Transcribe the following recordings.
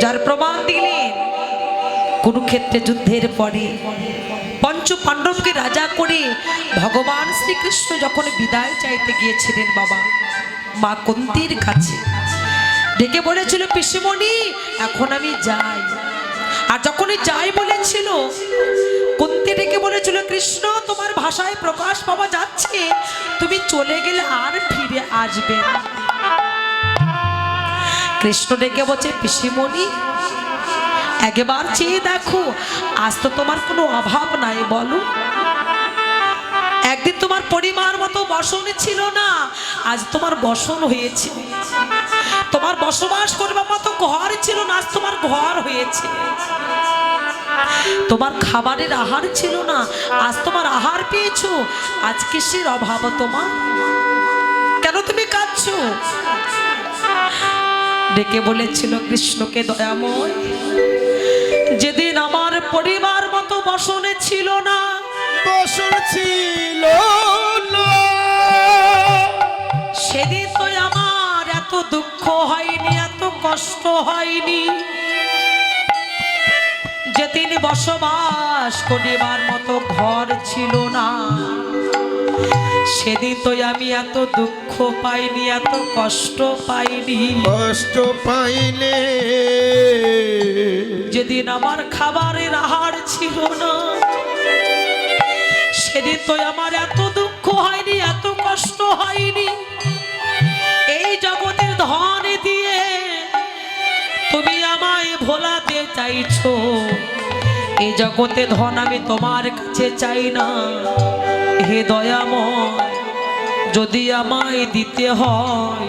যার প্রমাণ দিলেন কুরুক্ষেত্রে যুদ্ধের পরে পঞ্চ পাণ্ডবকে রাজা করে ভগবান শ্রীকৃষ্ণ যখন বিদায় চাইতে গিয়েছিলেন বাবা মা কুন্তির কাছে, ডেকে বলেছিল পিসিমণি এখন আমি যাই। আর যখনই যাই বলেছিল কুন্তি ডেকে বলেছিল কৃষ্ণ তোমার ভাষায় প্রকাশ পাওয়া যাচ্ছে তুমি চলে গেলে আর ফিরে আসবে না। কৃষ্ণ ডেকে বলছে পিসিমণি একবার চেয়ে দেখো আজ তো তোমার কোনো অভাব নাই বলো, একদিন তোমার পরিবার মতো বসন ছিল না, আজ তোমার বসন হয়েছে। তোমার বসবাস করবার মতো ঘর ছিল না, আজ তোমার ঘর হয়েছে। তোমার খাবারের আহার ছিল না, আজ তোমার আহার পেয়েছো। আজ কিসের অভাব তোমার, কেন তুমি কাঁদছো? ডেকে বলেছিল কৃষ্ণকে দয়াময় যেদিন আমার পরিবার মতো বসনে ছিল না, বসন ছিল না, সেদিন তো আমার এত দুঃখ হয়নি, এত কষ্ট হয়নি। যেদিন বসবাস করিবার মতো ঘর ছিল না, সেদিন তো আমি এত দুঃখ পাইনি, এত কষ্ট পাইনি। কষ্ট পাইলে যেদিন আমার খাবারের আহার ছিল না, সেদিন তো আমার এত দুঃখ হয়নি, এত কষ্ট হয়নি। এই জগতের ধন দিয়ে তুমি আমায় ভোলাতে চাইছো, এই জগতে ধন আমি তোমার কাছে চাই না। হে দয়াময় যদি আমায় দিতে হয়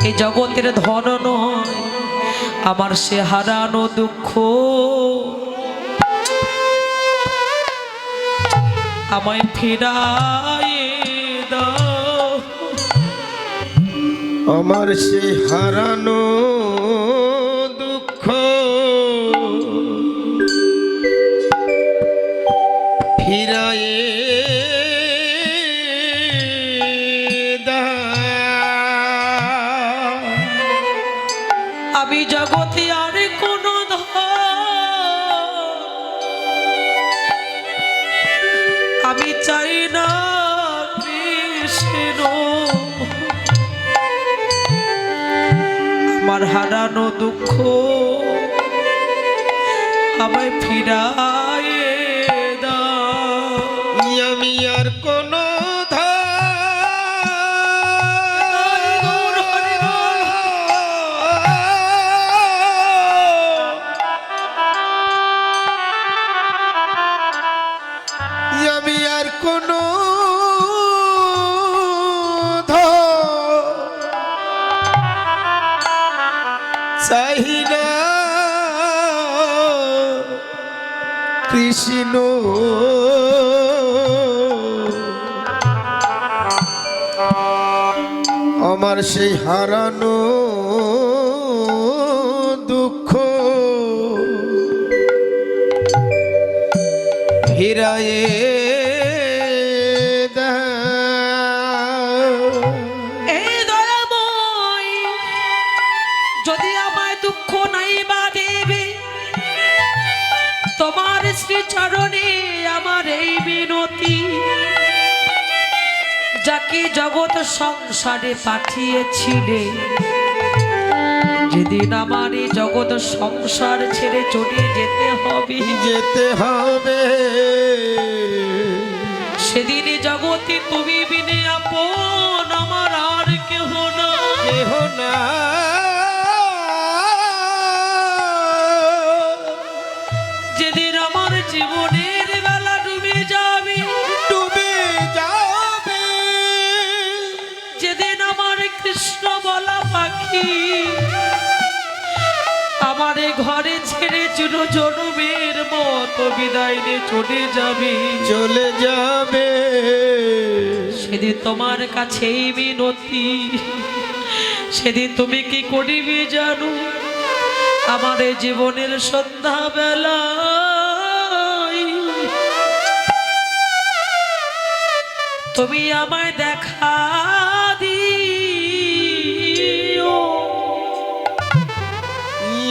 এই জগতের ধন নয়, আমার সে হারানো দুঃখ আমায় ফিরায়ে দাও। আমার সে হারানো দুঃখ ফিরায়ে দাও। আমি জগতে আর কোনো আমি চাই না কৃষ্ণ, আমার হারানো দুঃখ আমায় ফিরায়ে দাও। আমি আর কোনো আমি আর কোনো চাই না কৃষ্ণ, আমার সেই হারানো দুঃখ ফিরায়ে দাও। এই দয়াময় যদি আমায় দুঃখ নাই বা দেবে, তোমার শ্রীচরণে আমার এই বিনতি, যাকে জগৎ সংসারে পাঠিয়েছিলে, যেদিন আমার এই জগৎ সংসার ছেড়ে চলে যেতে হবে, যেতে হবে, সেদিন জগতে তুমি বিনে আপন আমার আর কেহ না, কেহ না। যেদিন আমার জীবনের বেলা ডুবে যাবে, ডুবে যাবে, যেদিন আমার কৃষ্ণ বলা পাখি আমার ঘরে ছেড়ে চির জনমের মতো বিদায় নিয়ে চলে যাবে, চলে যাবে, সেদিন তোমার কাছেই মিনতি, সেদিন তুমি কি করিবে জানো? আমার জীবনের সন্ধ্যা বেলা তুমি আমায় দেখা দিও।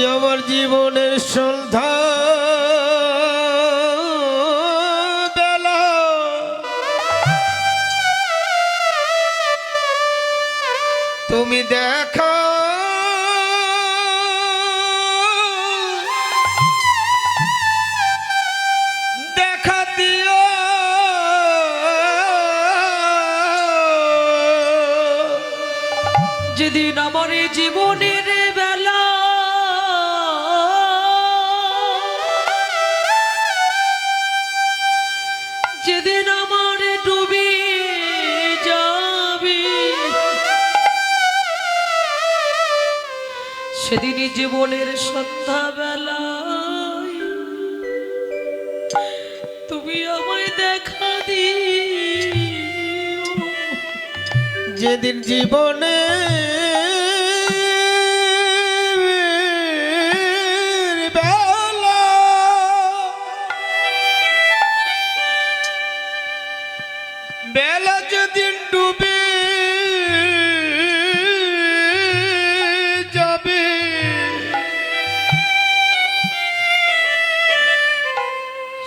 আমার জীবনের সন্ধ্যা বেলা তুমি দেখা দেখা দিও যেদিন আমার এই জীবনের বেলা যেদিন আমার ডুবে যাবে সেদিনই জীবনের সন্ধ্যাবেলায় তুমি আমায় দেখা দিও। যেদিন জীবনে বেলা বেলা যেদিন ডুবে যাবে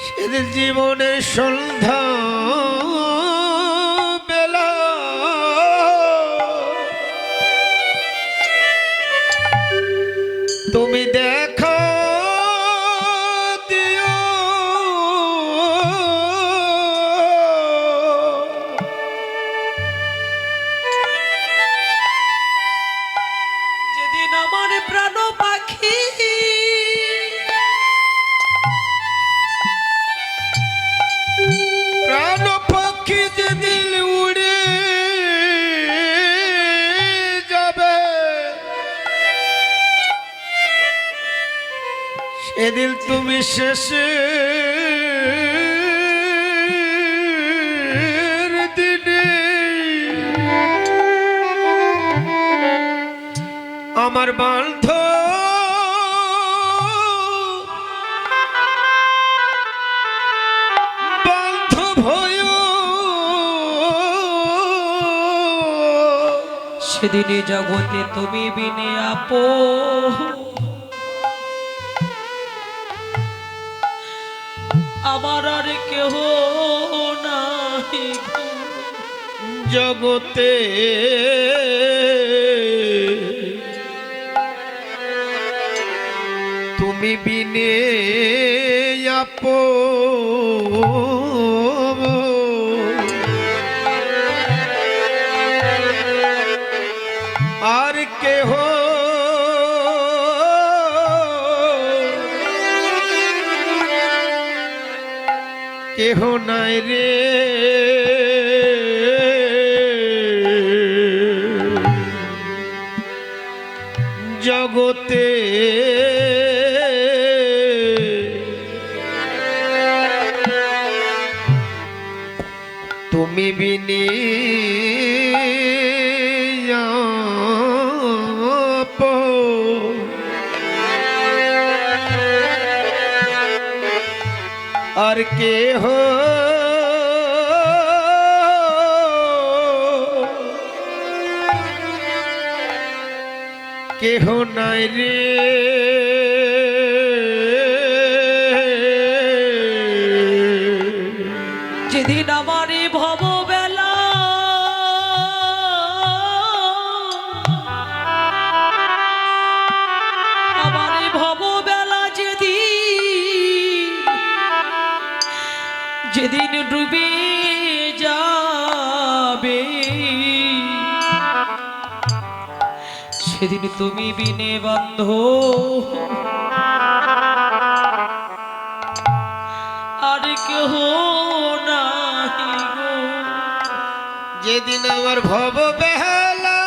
সেদিন জীবনের সন্ধ্যা বেলা তুমি দেখা দিও যেদিন আমার প্রাণ পাখি প্রাণ পক্ষী যেদিন উড়ে যাবে সেদিন তুমি শেষে দিনে আমার বান্ধ বান্ধব হয়ো সেদিনই জগতে তুমি বিনে আপো আমার আর কেহ নাই জগতে তুমি বিনে আপো আর কেহ কেহ নাই রে জগতে তুমি বিনি আর কেহ কেহ নাই রে যেদিন আমার এই ভববেলা আমার এই ভববেলা যেদিন ডুবে যাবে সেদিন তুমি বিনে বন্ধ আর কেহ নাহি গো। যেদিন আমার ভব বেহালা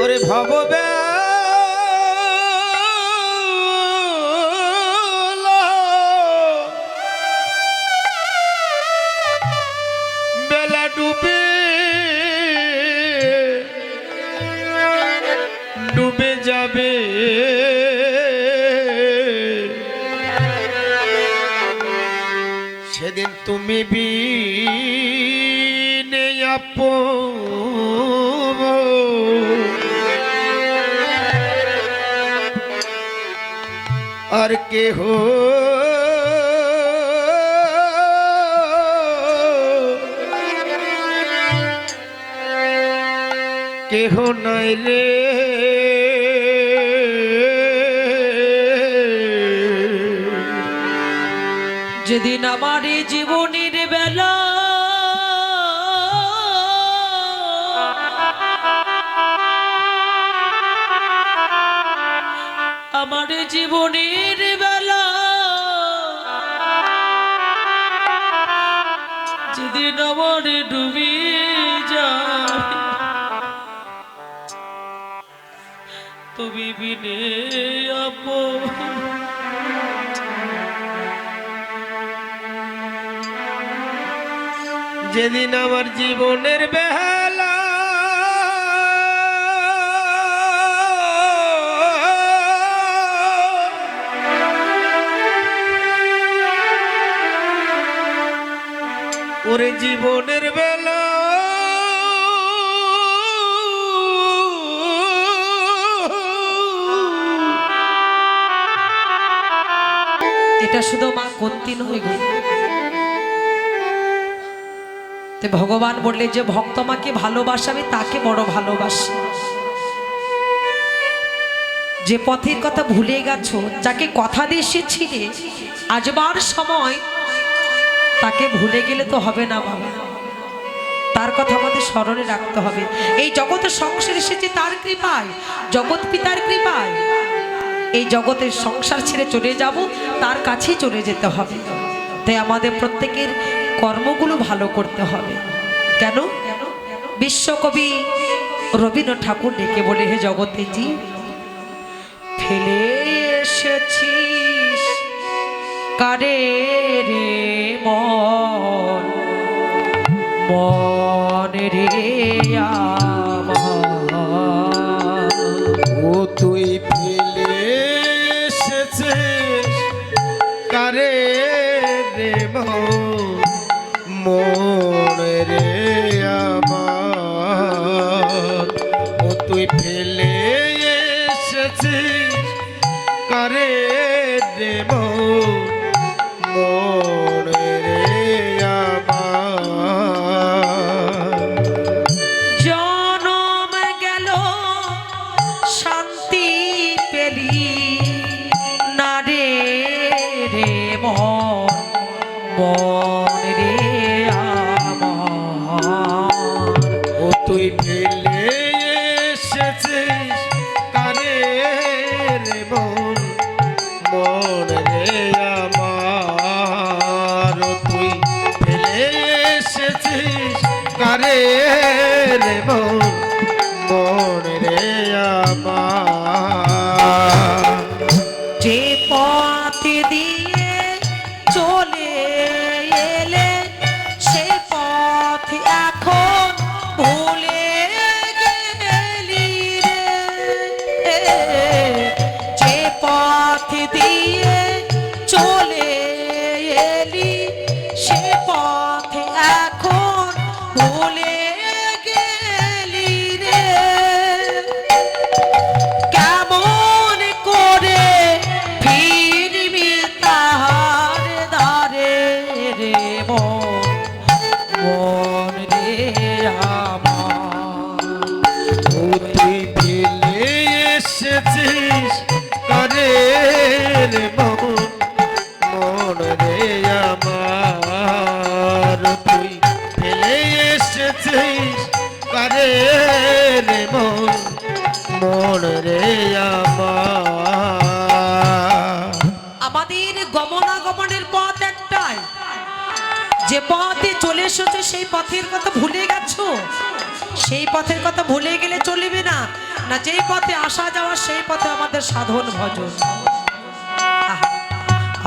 ওরে ভব বেলা ডুবে ডুবে যাবে সেদিন তুমি বিনে আপন আর কেহ কেহ নাই রে যেদিন আমার এই জীবনের বেলা আমার এই জীবনের বেলা যেদিন আমার ডুবি যায় তুমি বিনে আপন যেদিন আমার জীবনের বেলা ওরে জীবনের বেলা এটা শুধু মা কর্তী নয় গো, তো ভগবান বললে যে ভক্ত আমাকে ভালোবাসে আমি তাকে বড় ভালোবাসি। যে পথের কথা ভুলে গেছো, যাকে কথা দিয়ে এসেছিলে, আজবার সময় তাকে ভুলে গেলে তো হবে না বাবা, তার কথা আমাদের স্মরণে রাখতে হবে। এই জগতের সংসার এসেছে তার কৃপায়, জগৎ পিতার কৃপায়। এই জগতের সংসার ছেড়ে চলে যাব, তার কাছেই চলে যেতে হবে। তাই আমাদের প্রত্যেকের কর্মগুলো ভালো করতে হবে। কেন? বিশ্বকবি রবীন্দ্রনাথ ঠাকুর ডেকে বলে, হে জগতে জি ফেলে এসেছিস কারে রে মন, মন রে আমার। ও তুই ফেলে এসেছিস কারে রে মন রে আমার। ও তুই ফেলে এসেছিস কারে রে মন রে আমার। জনম গেল শান্তি পেলি না রে রে মন, মন রে আমার। ও তুই ফেলে এসেছিস কারে রে মন রে আমার। ও তুই ফেলে এসেছিস কারে রে মন রে আমার। যে পথ দিয়ে চলে এলে সে পথ এখন ভুলে গেলি রে। যে পথ দিয়ে চলে এলি সে পথ এখন ভুলে গেলি রে। কেমন করে ফিরবি তাহার দ্বারে রে মন, মন রে আমার। ও তুই ফেলে এসেছিস কারে রে মন রে আমার। ও তুই ফেলে এসেছিস কারে রে মন রে আমার। আমাদের গমনাগমনের পথ একটাই, যে পথে চলে এসেছো সেই পথের কথা ভুলে গেছো, সেই পথের কথা ভুলে গেলে চলবে না। না, যেই পথে আসা যাওয়া সেই পথে আমাদের সাধন ভজন। আহা,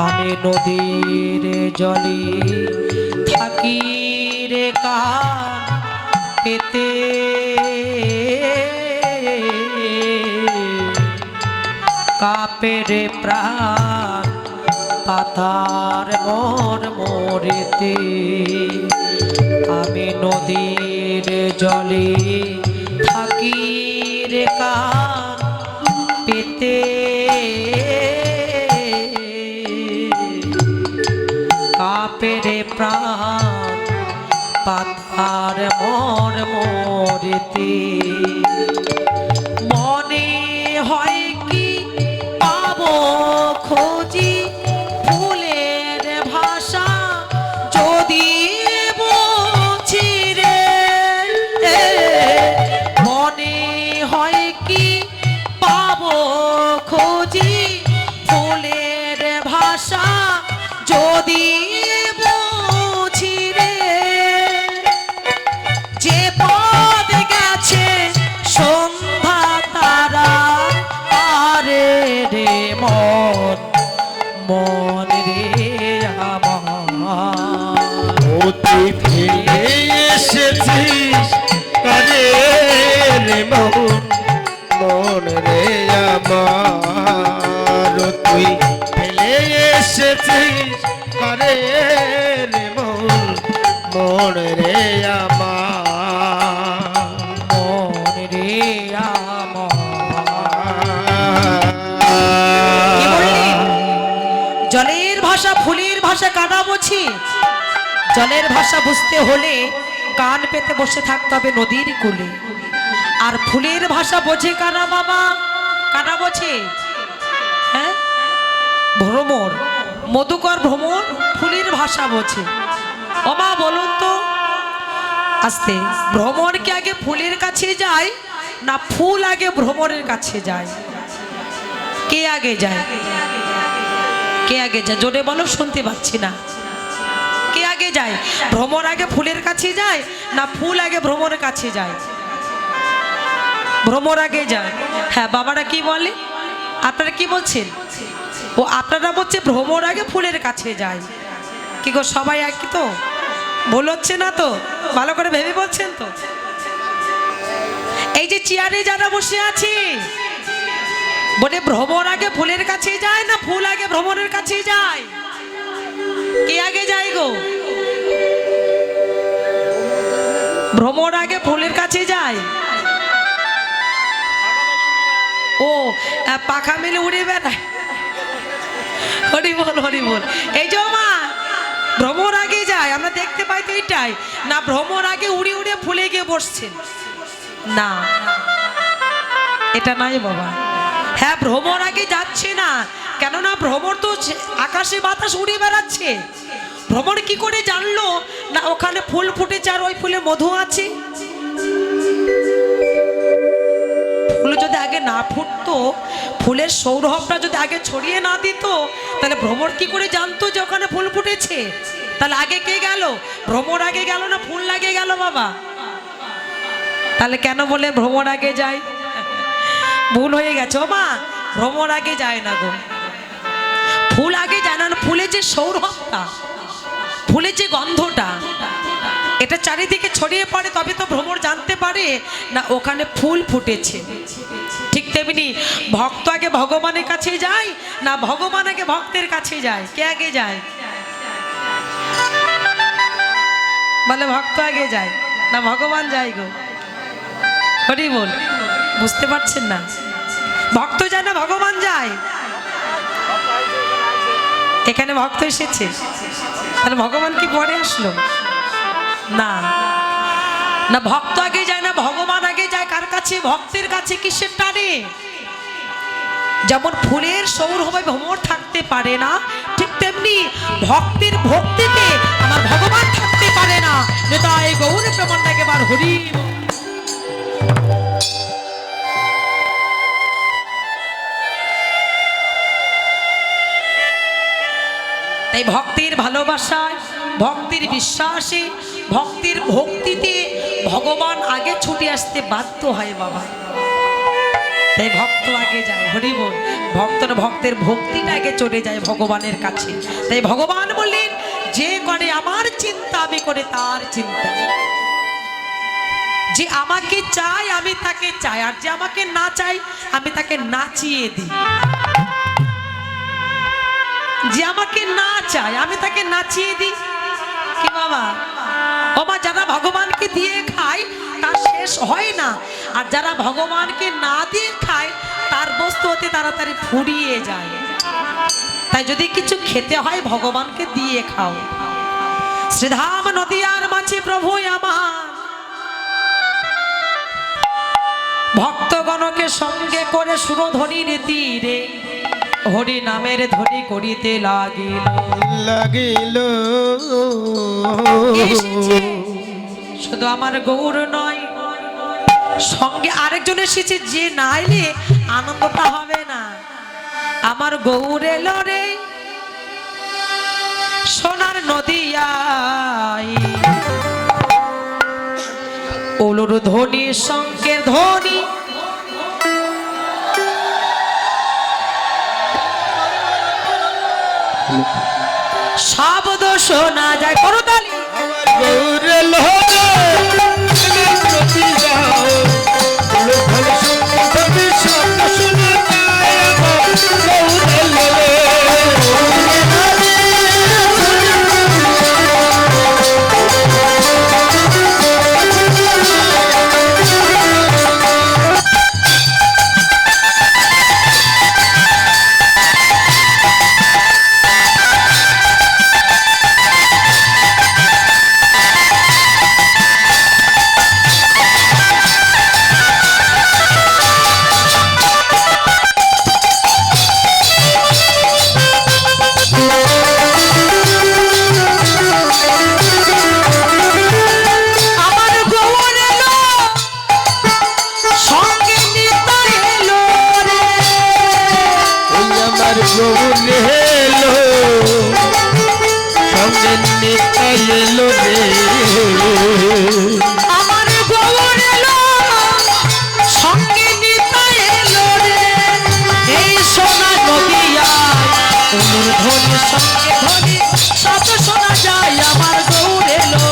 আমি নদীর জলে থাকি রে কান পেতে, কাপে রে প্রাণ পাতার মোর মোরেতে আমি নদীর জলে থাকি রে কান পেতে কাঁপে রে প্রাণ পাতার মোর মোরেতে মনে হয় কি পাবো খোঁজি ফুলের ভাষা যদি বুঝি রে মনে হয় কি পাবো খোঁজি ফুলের ভাষা যদি বুঝি রে যে পদ গেছে সন্ধ্যা তারা আরে রে মন মন রে আমার ও তুই ফেলে এসেছিস কারে রে মন মন রে আমার ও তুই ফেলে এসেছিস কারে রে মন মন রে আমার মন রে কি বললি? জলের ভাষা ফুলের ভাষা কাটা বলছি জলের ভাষা বুঝতে হলে কান পেতে বসে থাকতে হবে নদীর কূলে আর ফুলের ভাষা বোঝে কারা বাবা কারা বোঝে হ্যাঁ ভ্রমর মধুকর ভ্রমর ফুলের ভাষা বোঝে ও মা বলুন তো আস্তে ভ্রমর কি আগে ফুলের কাছে যায় না ফুল আগে ভ্রমরের কাছে যায় কে আগে যায় কে আগে যায় জোরে বলো শুনতে পাচ্ছি না কে আগে যায় ভ্রমর আগে ফুলের কাছে যায় না ফুল আগে ভ্রমরের কাছে যায় ভ্রমর আগে যায় হ্যাঁ বাবারা কি বলে আপনারা কি বলছেন ও আপনারা বলছে ভ্রমর আগে ফুলের কাছে যায় কি গো সবাই একই তো ভুল হচ্ছে না তো ভালো করে ভেবে বলছেন তো এই যে চেয়ারে যারা বসে আছে বলে ভ্রমর আগে ফুলের কাছে যায় না ফুল আগে ভ্রমরের কাছে যায় কে আগে যায় গো ভ্রমর আগে ফুলের কাছে যায় ও পাখা মেলে উড়ে বেড়ায় হরি বল হরি বল এই যে মা ভ্রমর আগে যায় আমরা দেখতে পাই তো এইটাই না ভ্রমর আগে উড়ে উড়ে ফুলে গিয়ে বসছেন না এটা নাই বাবা হ্যাঁ ভ্রমর আগে যাচ্ছে না কেননা ভ্রমর তো আকাশে বাতাস উড়ে বেড়াচ্ছে ভ্রমর কি করে জানলো না ওখানে ফুল ফুটেছে আর ওই ফুলে মধু আছে ফুল যদি আগে না ফুটতো ফুলের সৌরভটা যদি আগে ছড়িয়ে না দিত তাহলে ভ্রমর কি করে জানতো যে ওখানে ফুল ফুটেছে তাহলে আগে কে গেল ভ্রমর আগে গেল না ফুল আগে গেল বাবা তাহলে কেন বলে ভ্রমর আগে যায় ভুল হয়ে গেছে ও মা ভ্রমর আগে যায় না গো ফুল আগে যায় না ফুলের যে সৌরভটা ফুলের যে গন্ধটা এটা চারিদিকে ছড়িয়ে পড়ে তবে তো ভ্রমর জানতে পারে না ওখানে ফুল ফুটেছে ঠিক তেমনি ভক্ত আগে ভগবানের কাছে যায় না ভগবান আগে ভক্তের কাছে যায় কে আগে যায় বলে ভক্ত আগে যায় না ভগবান যায় গো হরি বল বুঝতে পারছেন না ভক্ত যায় না ভগবান যায় এখানে ভক্ত এসেছে তাহলে ভগবান কি পরে আসলো না না ভক্ত আগে যায় না ভগবান আগে যায় কার কাছে ভক্তের কাছে কিসের টানে যেমন ফুলের সৌরভে ভ্রমর থাকতে পারে না ঠিক তেমনি ভক্তের ভক্তিতে আমার ভগবান থাকতে পারে না নেতাই গৌর প্রেমান্ডাকে বার হরি তাই ভক্তির ভালোবাসায় ভক্তির বিশ্বাসে ভক্তির ভক্তিতে ভগবান আগে ছুটে আসতে বাধ্য হয় বাবা তাই ভক্ত আগে যায় হরি বল ভক্তের ভক্তিটা আগে চলে যায় ভগবানের কাছে তাই ভগবান বললেন যে করে আমার চিন্তা আমি করে তার চিন্তা যে আমাকে চাই আমি তাকে চাই আর যে আমাকে না চাই আমি তাকে নাচিয়ে দিই যে আমাকে না চায় আমি তাকে নাচিয়ে দিই কি বাবা? ও মা, যারা ভগবানকে দিয়ে খায় তার শেষ হয় না, আর যারা ভগবানকে না দিয়ে খায় তার বস্তু অতি তাড়াতাড়ি ফুরিয়ে যায়। তাই যদি কিছু খেতে হয় ভগবানকে দিয়ে খাও। শ্রীধাম নদিয়ার মাঝে প্রভু আমার ভক্তগণকে সঙ্গে করে সুরধ্বনির তীরে হরি নামের ধ্বনি করিতে লাগিল। এসেছে, শুধু আমার গৌর নয়, সঙ্গে আরেকজন এসেছে, যে না এলে আনন্দটা হবে না। আমার গৌর এলো রে সোনার নদিয়ায়, ওলুর ধ্বনি শঙ্কের ধ্বনি শব্দ শোনা যায়। করতালি আমার গৌর এলো সঙ্গে নিতে এলো রে, এই সোনা নদিয়ায় ওলুর ধ্বনি সঙ্গে ধ্বনি শব্দ শোনা যায়। আমার গৌর এলো,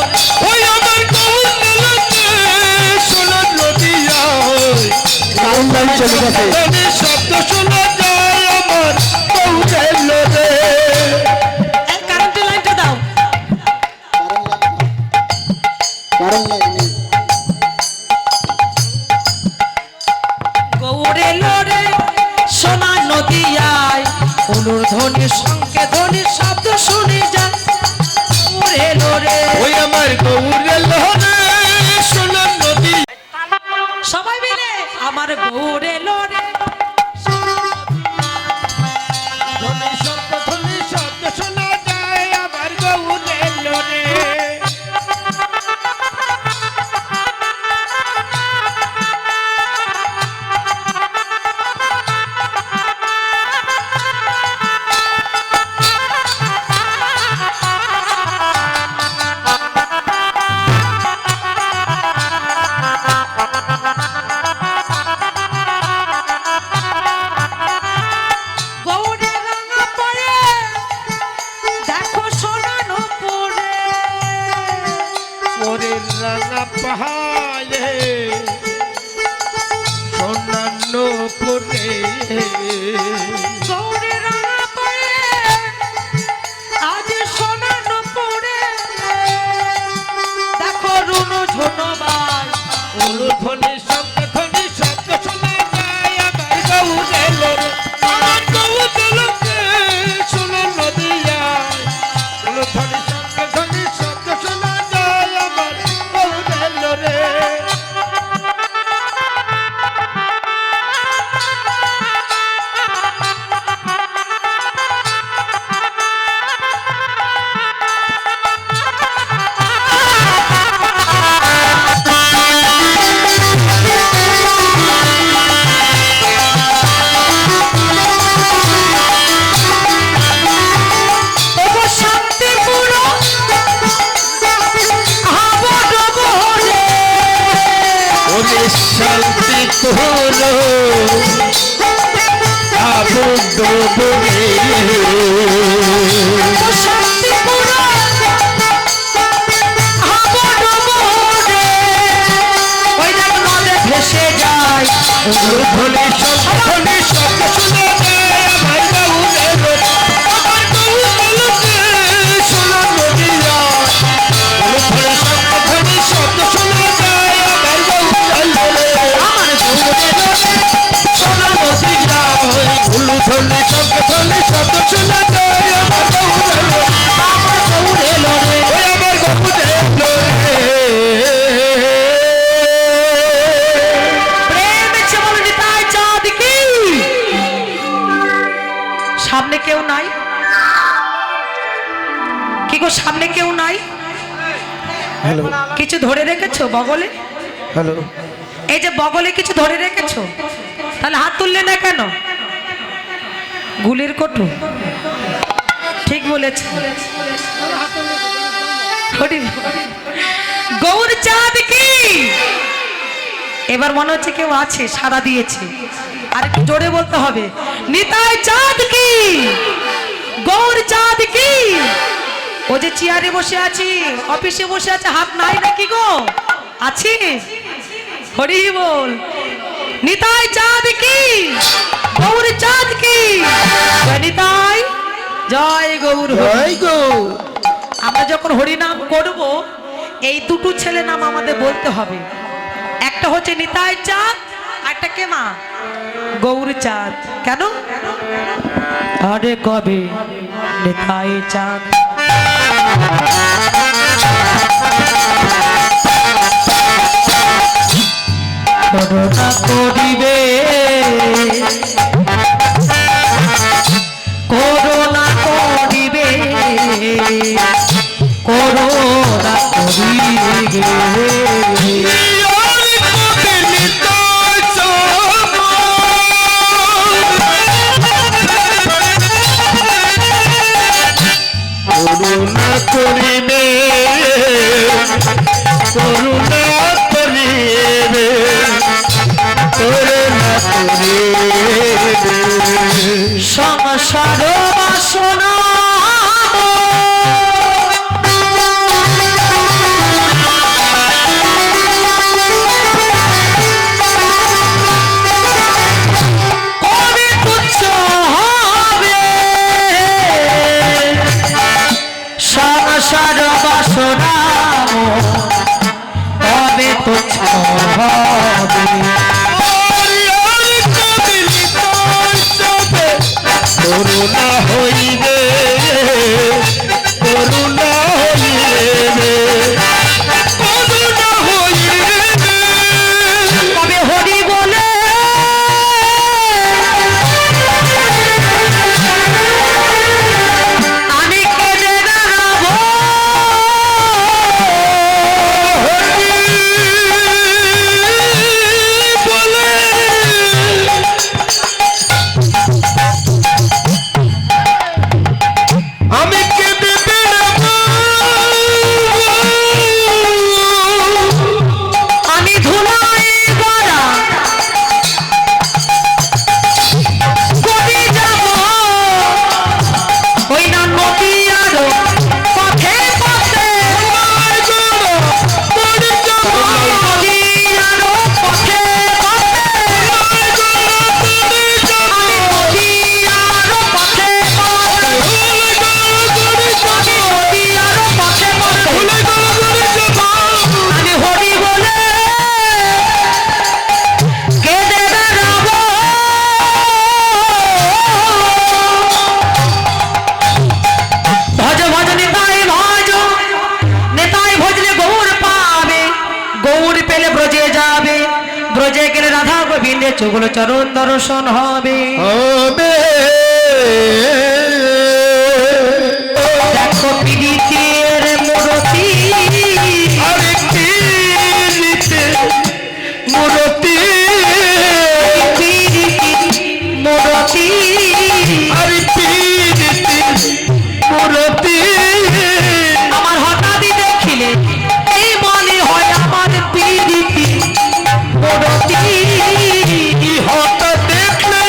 ওই আমার গৌর এলো সোনা নদিয়ায়, চলে গেছে শব্দ শোনা যায়। আমার গৌর এলো রে। এই কারেন্টের লাইনটা দাও। গৌর এলো রে সোনা নদিয়ায়, ওলুর ধ্বনি সঙ্গে ধ্বনি শব্দ শুনে যায়। গৌর এলো রে, ওই আমার গৌর এলো রে সোনা নদী। সবাই মিলে আমার গৌর এলো রে। ধ্বনি শব্দ শোনা যায়। আমার গৌর এলো রে। গৌরে রাঙা পরে দেখো সোনা নপুরে, ওরে রাঙা পাহাড়ে সোনান্য পরে, গৌরে রাঙা পরে আজ সোনা নপুরে, দেখো রুনু ঝুনবাই ধ্বনি শব্দ শোনা যায়। আমার গৌর এলো রে। আমার গৌর এলো রে সোনা নদিয়ায়, ধ্বনি শব্দ শোনা যায়। আমার গৌর এলো রে। ওগো শান্তিপুর হাবড় বহরে, ওরে শান্তিপুর আবুদ্ধ বলে, ওগো শান্তিপুর হাবড় বহরে, ওই দেখ নদে ভেসে যায়। ধ্বনি শব্দ শোনা যায়। আমার গৌর এলো রে। আমার গৌর হ্যালো কিছু ধরে রেখেছো বগলে? হ্যালো এই যে বগলে কিছু ধরে রেখেছো, তাহলে হাত তুললে না কেন? গুলির কটু, ঠিক বলেছে। গৌর চাঁদ কি, এবার মনে হচ্ছে কেউ আছে, সাড়া দিয়েছে। আর একটু জোরে বলতে হবে, নিতাই চাঁদ কি, গৌর চাঁদ কি। ও যে চেয়ারে বসে আছি, অফিসে বসে আছে, হাত নাই নাকি গো? আছে? হরি বল। নিতাই চাঁদ কি, গৌর চাঁদ কি। জয় নিতাই, জয় গৌর হরি। জয় গো। আমরা যখন হরিনাম করব, এই দুটো ছেলে নাম আমাদের বলতে হবে। একটা হচ্ছে নিতাই চাঁদ, একটা কে মা? গৌর চাঁদ। কেন? আরে কবে নিতাই চাঁদ করুণা করিবে, করুণা করিবে, করুণা করিবে। করুণা করিবে, করুণা করিবে, করুণা করিবে। সংসার বাসনা কবে তুচ্ছ হবে, সংসার বাসনা কবে তুচ্ছ হবে। করুণা হইবে, করুণা হইবে, করুণা হইবে। কবে হরি বলে আমি কেঁদে দাঁড়াবো, বলে আমি কেঁদে বেড়াবো, আমি ধুলাই গড়া কবি যাব, ওই না নদী আরো পথে পথে, নদী আরো পথে পথে, আমি নদী আরো পথে পথে, আমি নদী আরো পথে পথে, আমি হরি বলে কেঁদে বেড়াবো। ভজ ভজ নেতাই ভজ, নেতাই ভজলে গৌর পাবে, গৌর পেলে ব্রজে যাবে, ব্রজে গেলে রাধা গোবিন্দে চুগল চরণ দর্শন হবে। হবে। দেখো পীড়িতের মূরতি, আরেকটি নিতে মূরতি, মূরতি আরেকটি নিতে মূরতি। আমার হঠাৎই দেখিলে এই মনে হয় আমার পীড়িতি মূরতি। হঠাৎ দেখলে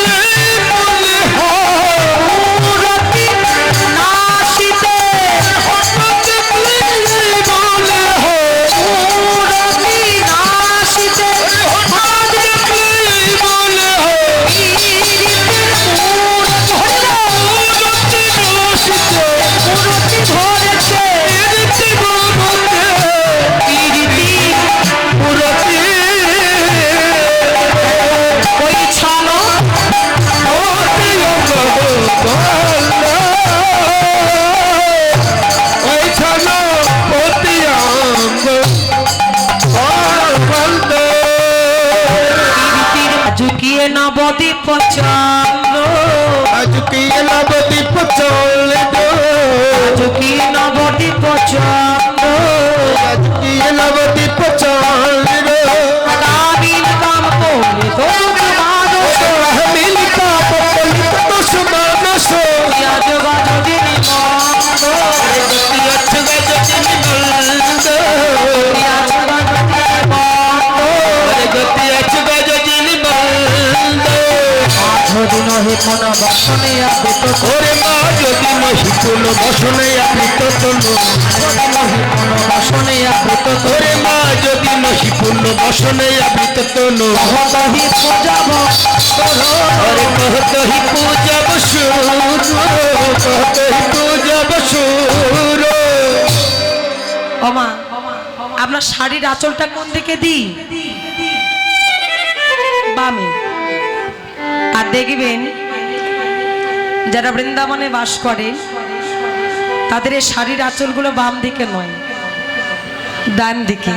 মনে হয় মূরতি নাসিতে, হঠাৎ দেখলে মনে হয় মূরতি নাসিতে, হঠাৎ দেখলে মনে হয় মূরতি নসিতে, মূরতি ধরেছে এদিকে মনে পীড়িতি মূরতি। ওই ছালো অতি অঙ্গ ওই ছালো অতি অঙ্গ ঝুঁকিয়ে নবদ্বীপ চন্দ্র, আজকে নবদ্বীপ চলে ঝুঁকিয়ে নবদ্বীপ চন্দ্র, আজকে পূর্ণ বসনে আবৃত তনু বসনে আবৃত ওরে মা যদি নহি পূর্ণ বসনে আবৃত তনু কহতহি পূজাব আরে কহতহি পূজব সুর কহতহি পূজব সুর ওমা আপনার শাড়ির আঁচলটা কোন দিকে দিই? বামে। আর দেখবেন যারা বৃন্দাবনে বাস করে তাদের এই শাড়ির আঁচলগুলো বাম দিকে নয়, ডান দিকে।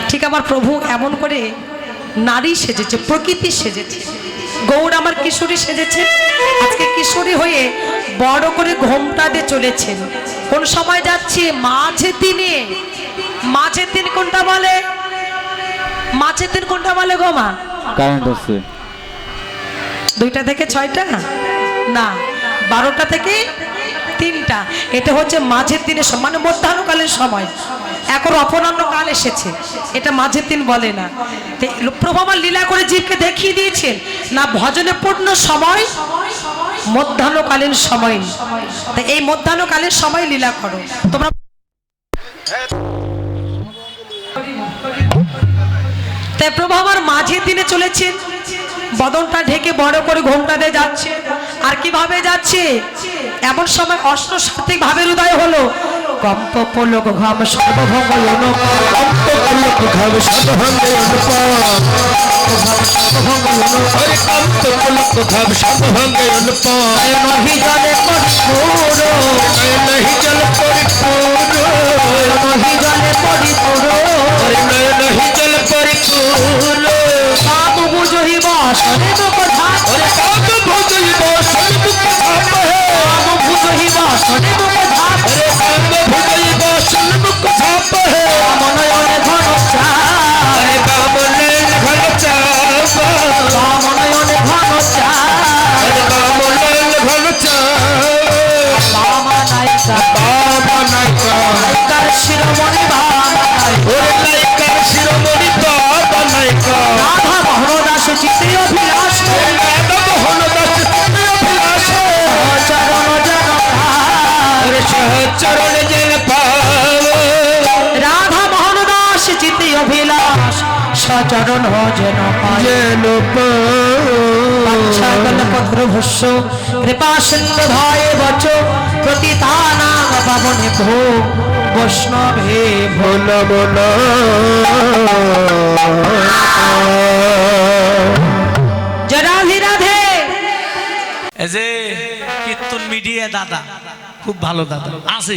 ঠিক আমার প্রভু এমন করে নারী সেজেছে, প্রকৃতি সেজেছে। গৌর আমার কিশোরী সেজেছে, আজকে কিশোরী হয়ে বড় করে ঘোমটা দিয়ে চলেছেন। কোন সময় যাচ্ছে মাঝে দিনে, মাঝের দিন কোনটা বলে? মাঝের দিন কোনটা বলে গো মা? কারেন্ট আছে 2টা থেকে 6টা না, 12টা থেকে 3টা। এটা হচ্ছে মাঝের দিনের সময়, মানে মধ্যাহ্নকালের সময়। এখন অপরাহ্ন কাল এসেছে, এটা মাঝের দিন বলে না। প্রভু আমার লীলা করে জীবকে দেখিয়ে দিয়েছেন না, ভজনে পূর্ণ সময় মধ্যাহ্নকালীন সময়। তাই এই মধ্যাহ্নকালীন সময় লীলা করো তোমরা। তাই প্রভু আমার মাঝের দিনে চলেছেন, বদনটা ঢেকে বড় করে ঘোমটা দিয়ে যাচ্ছে। আর কিভাবে যাচ্ছে? এমন সময় অষ্ট সাত্বিক ভাবের উদয় হলো। কম্প পলক ঘাম সর্বভঙ্গ কম্প পলক ঘাম সর্বভঙ্গ ওরে কম্প পলক ঘাম সর্বভঙ্গ নহি জলে পরিপূর, নহি জল পরিপূর নহি জলে পরিপূর, ওরে নহি জল পরিপূর কাম বুঝহি বাসনে মুখধাপ, ওরে কাম বুঝহি বাসনে মুখধাপ, কাম বুঝহি বাসনে মুখধাপ, ওরে কাম বুঝহি বাসনে মুখধাপ কামনয়নে ঘন চাপ, ওরে কামনয়নে ঘন চাপ, কামনয়নে ঘন চাপ, ওরে কামনয়নে ঘন চাপ বামা নায়িকা বাবা নায়িকা নায়িকার শিরোমণি বামা নায়িকা, ওরে নায়িকার শিরোমণি বাবা নায়িকা রাধা মোহন দাস চিত্তে অভিলাষ, রাধা মোহন দাস চিত্তে অভিলাষ চরণ যেন পায়, ওরে সহচরণ যেন পাব রাধা মোহন দাস চিত্তে অভিলাষ সচরণ যেন পায়। যেন পাঞ্চাকল পত্র ভস্য কৃপা সিন্ধু ভয়ে বচ প্রতিতানাং পাবনে ভো বৈষ্ণবে ভোল বল জয় রাধে রাধে। এই যে কীর্তন মিডিয়া দাদা খুব ভালো দাদা আছে,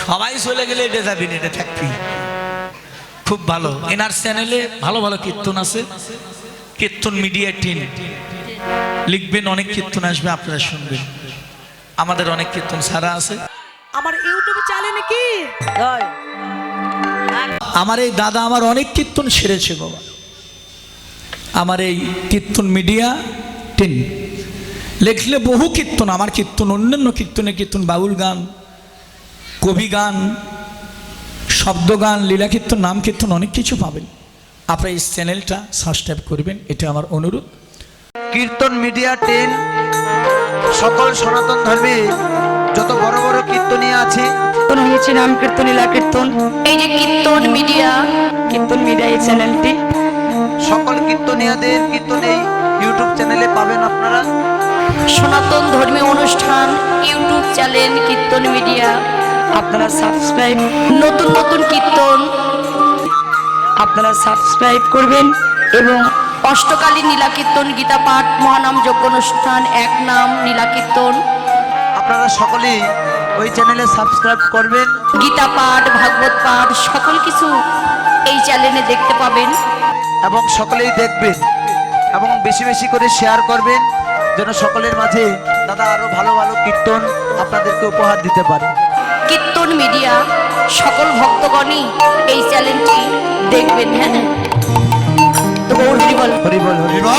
সবাই চলে গেলে এটা যাবি না, এটা থাকবি। খুব ভালো, এনার চ্যানেলে ভালো ভালো কীর্তন আছে। কীর্তন মিডিয়া টিম লিখবেন, অনেক কীর্তন আসবে, আপনারা শুনবেন। আমাদের অনেক কীর্তন ছাড়া আছে। আমার ইউটিউব চ্যানেলে কি আমার এই দাদা আমার অনেক কীর্তন সেরেছে বাবা। আমার এই কীর্তন মিডিয়া টিম লিখলে বহু কীর্তন, আমার কীর্তন, অন্যান্য কীর্তনের কীর্তন, বাউল গান, কবি গান, শব্দ গান, লীলা কীর্তন, নাম কীর্তন, অনেক কিছু পাবেন। আপনারা এই চ্যানেলটা সাবস্ক্রাইব করবেন, এটা আমার অনুরোধ। কীর্তন মিডিয়া 10 সকল সনাতন ধর্মে যত বড় বড় কীর্তনীয় আছে কীর্তন হয়েছে নাম কীর্তন লীলা কীর্তন, এই যে কীর্তন মিডিয়া এই চ্যানেলটি সকল কীর্তনীয়দের কীর্তন এই ইউটিউব চ্যানেলে পাবেন আপনারা। সনাতন ধর্মীয় অনুষ্ঠান ইউটিউব চ্যানেল কীর্তন মিডিয়া, আপনারা সাবস্ক্রাইব, নতুন নতুন কীর্তন আপনারা সাবস্ক্রাইব করবেন। এবং অষ্টকালীন নীলা কীর্তন, গীতা পাঠ, মহানাম যজ্ঞ অনুষ্ঠান, এক নাম নীলা কীর্তন, আপনারা সকলেই ওই চ্যানেলে সাবস্ক্রাইব করবেন। গীতা পাঠ, ভাগবত পাঠ সকল কিছু এই চ্যানেলে দেখতে পাবেন। এবং সকলেই দেখবেন এবং বেশি বেশি করে শেয়ার করবেন, যেন সকলের মাঝে দাদা আরো ভালো ভালো কীর্তন আপনাদেরকে উপহার দিতে পারে। কীর্তন মিডিয়া সকল ভক্তগণই এই চ্যানেলটি দেখবেন। হ্যাঁ, তো গৌর হরি বল। হরি বল হরি বল।